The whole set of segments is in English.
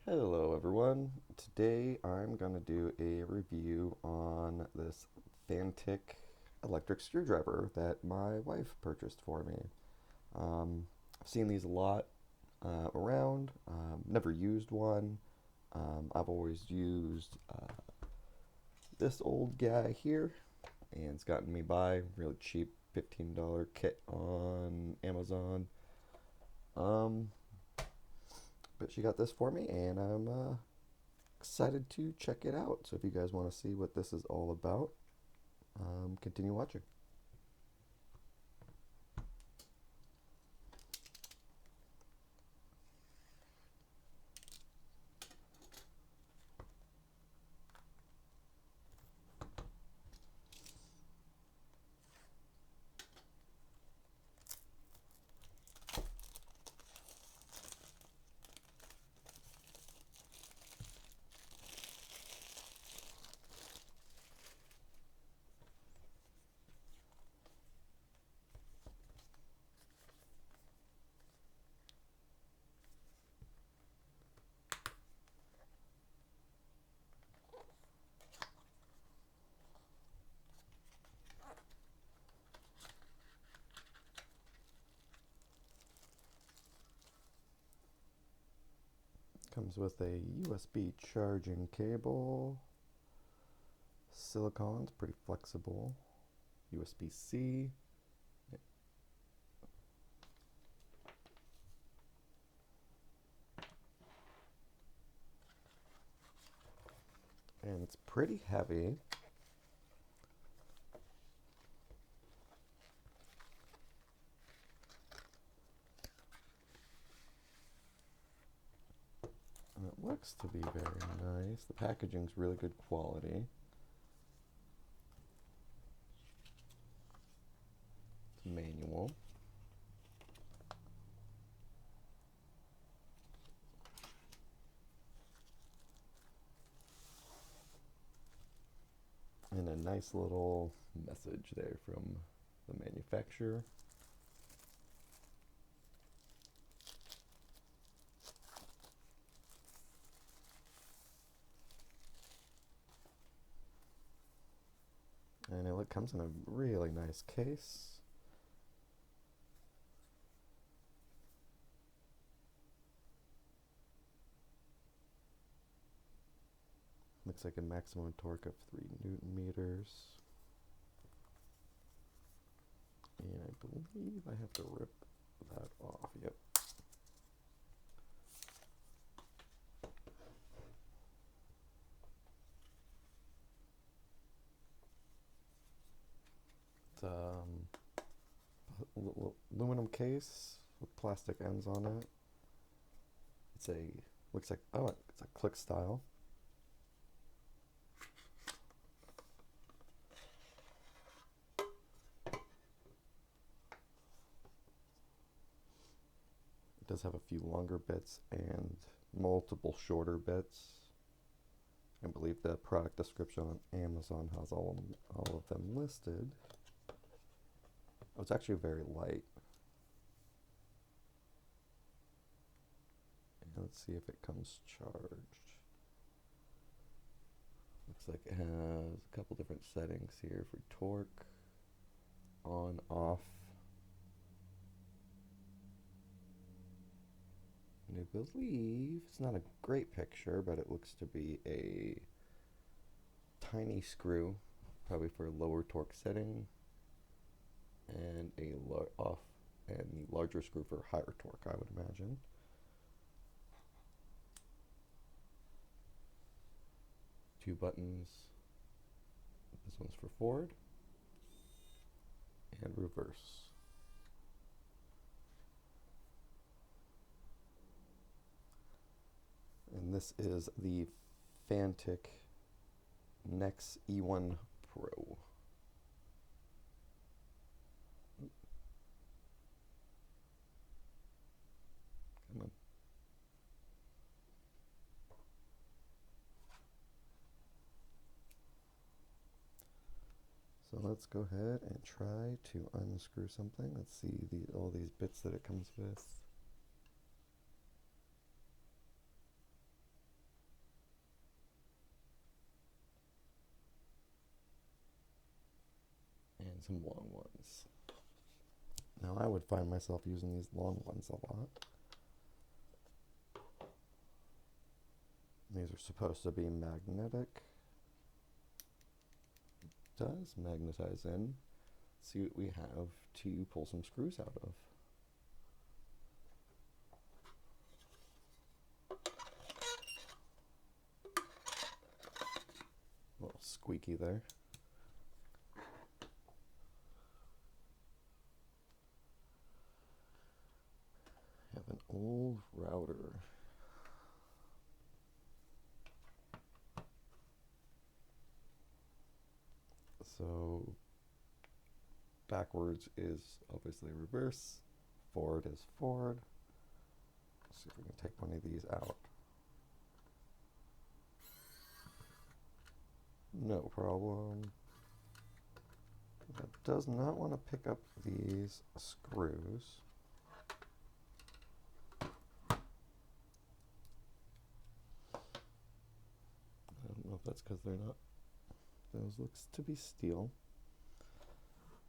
Hello everyone. Today I'm going to do a review on this Fanttik electric screwdriver that my wife purchased for me. I've seen these a lot around, never used one. I've always used this old guy here, and it's gotten me by really cheap $15 kit on Amazon. Um, but she got this for me, and I'm excited to check it out. So if you guys want to see what this is all about, continue watching. Comes with a USB charging cable. Silicon's pretty flexible. USB-C. And it's pretty heavy. And it looks to be very nice. The packaging's really good quality. It's manual. And a nice little message there from the manufacturer. And it comes in a really nice case. Looks like a maximum torque of 3 Newton meters. And I believe I have to rip that off. Yep. It's aluminum case with plastic ends on it. It's looks like, oh, it's a click style. It does have a few longer bits and multiple shorter bits. I believe the product description on Amazon has all of them listed. Oh, it's actually very light. And let's see if it comes charged. Looks like it has a couple different settings here for torque, on, off. And I believe it's not a great picture, but it looks to be a tiny screw, probably for a lower torque setting, and a off, and the larger screw for higher torque, I would imagine. Two buttons. This one's for forward and reverse. And this is the Fanttik NEX E1 Pro. Come on. So let's go ahead and try to unscrew something. Let's see all these bits that it comes with. some long ones. Now I would find myself using these long ones a lot. These are supposed to be magnetic. It does magnetize in. Let's see what we have to pull some screws out of. A little squeaky there. Have an old router. So backwards is obviously reverse, forward is forward. Let's see if we can take one of these out. No problem. That does not want to pick up these screws. I don't know if that's because they're not. Those looks to be steel.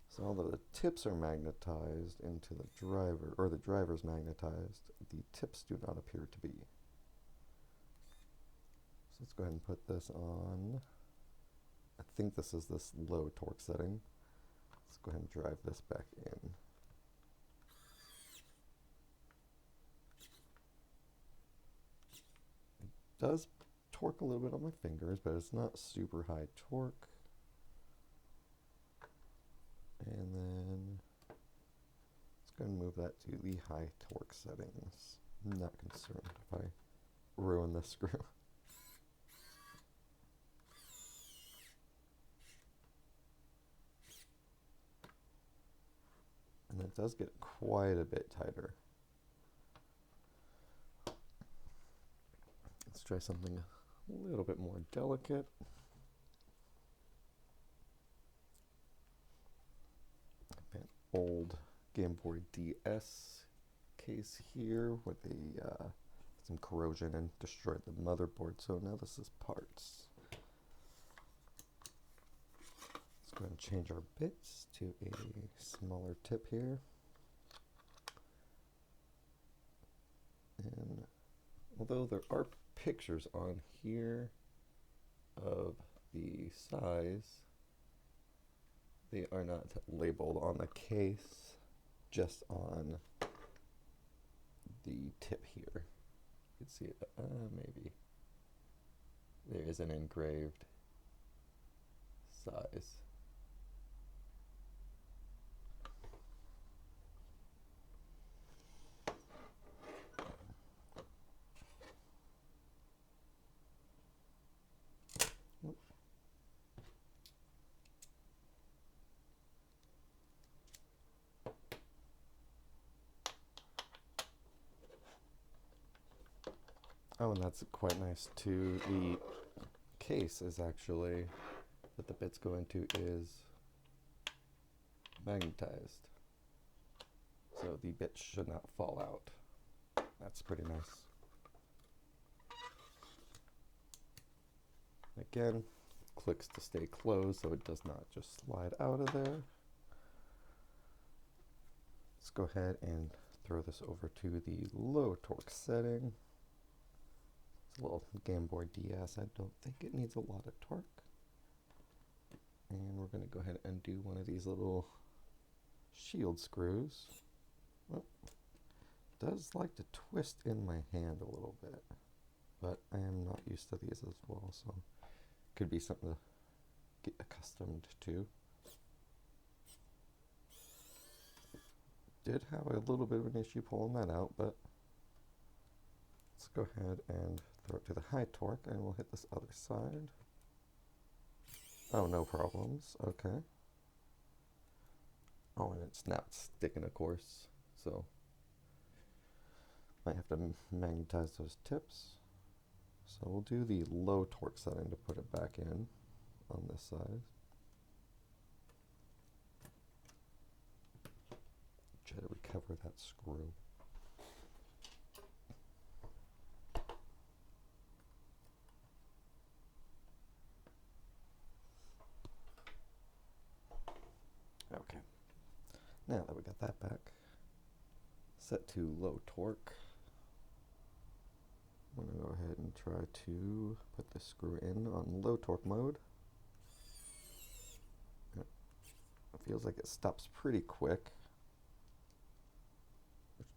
So although the tips are magnetized into the driver, or the driver's magnetized, the tips do not appear to be. So let's go ahead and put this on. I think this is this low torque setting. Let's go ahead and drive this back in. It does torque a little bit on my fingers, but it's not super high torque. And then let's go and move that to the high torque settings. I'm not concerned if I ruin this screw. And it does get quite a bit tighter. Let's try something a little bit more delicate. Old Game Boy DS case here where they some corrosion and destroyed the motherboard, so now this is parts. Let's go ahead and change our bits to a smaller tip here. And although there are pictures on here of the size, they are not labeled on the case, just on the tip here. You can see it, maybe. There is an engraved size. Oh, and that's quite nice too. The case is actually, that the bits go into is magnetized. So the bits should not fall out. That's pretty nice. Again, clicks to stay closed so it does not just slide out of there. Let's go ahead and throw this over to the low torque setting. It's a little Game Boy DS. I don't think it needs a lot of torque. And we're going to go ahead and do one of these little shield screws. Well, it does like to twist in my hand a little bit, but I am not used to these as well, so could be something to get accustomed to. Did have a little bit of an issue pulling that out, but let's go ahead and throw it to the high torque, and we'll hit this other side. Oh, no problems. Okay. Oh, and it's not sticking, of course, so might have to magnetize those tips. So we'll do the low torque setting to put it back in on this side. Try to recover that screw. Now that we got that back, set to low torque. I'm going to go ahead and try to put the screw in on low torque mode. It feels like it stops pretty quick.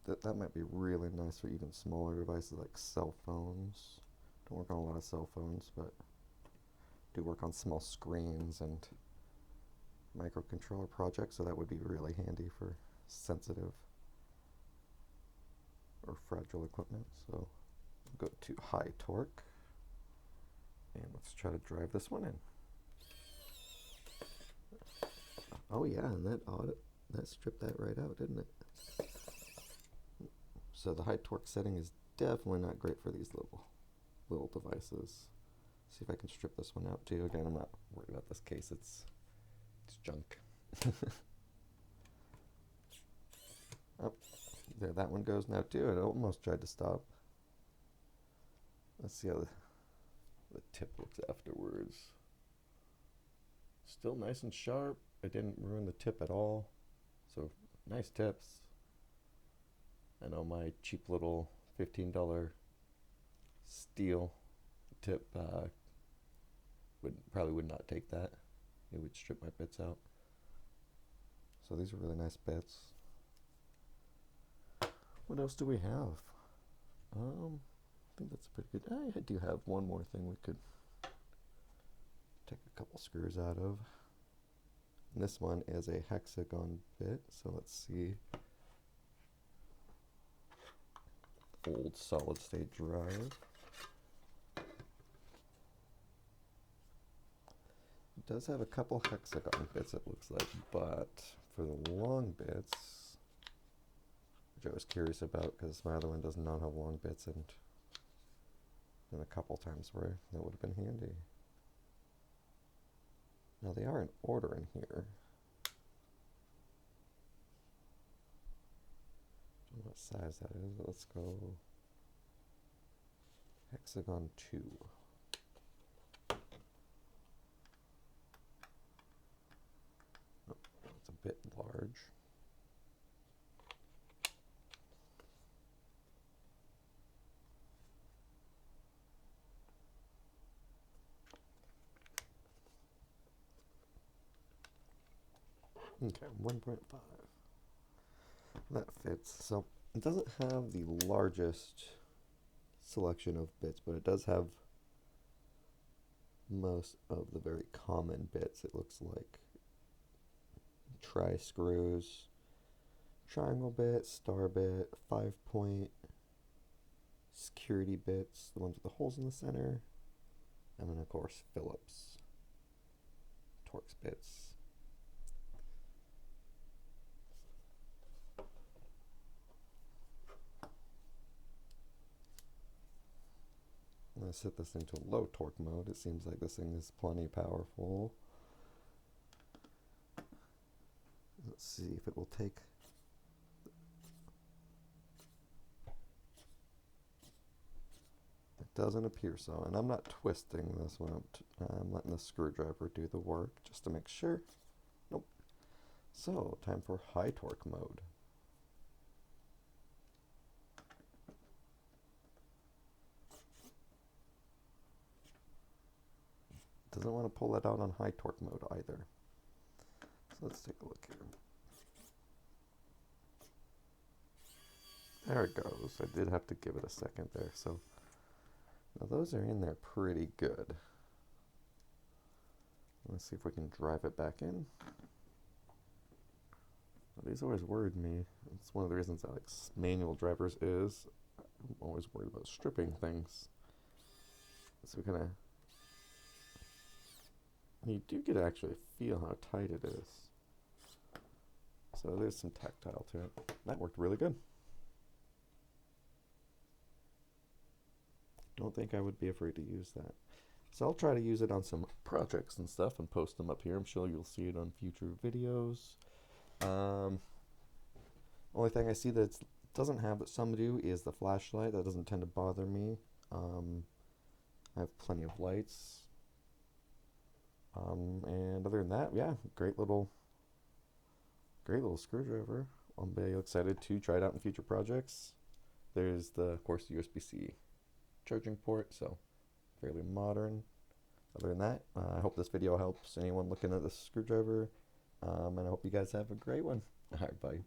That might be really nice for even smaller devices like cell phones. Don't work on a lot of cell phones, but do work on small screens and microcontroller projects, so that would be really handy for sensitive or fragile equipment. So go to high torque, and let's try to drive this one in. Oh yeah, and that stripped that right out, didn't it? So the high torque setting is definitely not great for these little devices. See if I can strip this one out too. Again, I'm not worried about this case. It's junk. Oh, there that one goes now too. It almost tried to stop. Let's see how the tip looks afterwards. Still nice and sharp. It didn't ruin the tip at all. So nice tips. I know my cheap little $15 steel tip probably would not take that. It would strip my bits out. So these are really nice bits. What else do we have? I think that's pretty good. I do have one more thing we could take a couple screws out of. And this one is a hexagon bit, so let's see. Old solid state drive. It does have a couple hexagon bits, it looks like, but for the long bits, which I was curious about because my other one does not have long bits, and a couple times where that would have been handy. Now they are in order in here. I don't know what size that is. Let's go hexagon 2. Oh, it's a bit large. Okay, 1.5. That fits. So it doesn't have the largest selection of bits, but it does have most of the very common bits. It looks like tri-screws, triangle bit, star bit, 5-point security bits, the ones with the holes in the center, and then of course Phillips Torx bits. I'm going to set this into low torque mode. It seems like this thing is plenty powerful. Let's see if it will take. It doesn't appear so, and I'm not twisting this one. I'm letting the screwdriver do the work just to make sure. Nope. So, time for high torque mode. Doesn't want to pull that out on high torque mode either. So let's take a look here. There it goes. I did have to give it a second there. So now those are in there pretty good. Let's see if we can drive it back in. Well, these always worried me. It's one of the reasons I like manual drivers is I'm always worried about stripping things. So we kind of, you do get to actually feel how tight it is. So there's some tactile to it. That worked really good. Don't think I would be afraid to use that. So I'll try to use it on some projects and stuff and post them up here. I'm sure you'll see it on future videos. Only thing I see that it doesn't have that some do is the flashlight. That doesn't tend to bother me. I have plenty of lights. And other than that, yeah, great little Great little screwdriver. I'll be excited to try it out in future projects. There's the, of course, the USB-C charging port, so fairly modern. Other than that, I hope this video helps anyone looking at this screwdriver, and I hope you guys have a great one. All right, bye.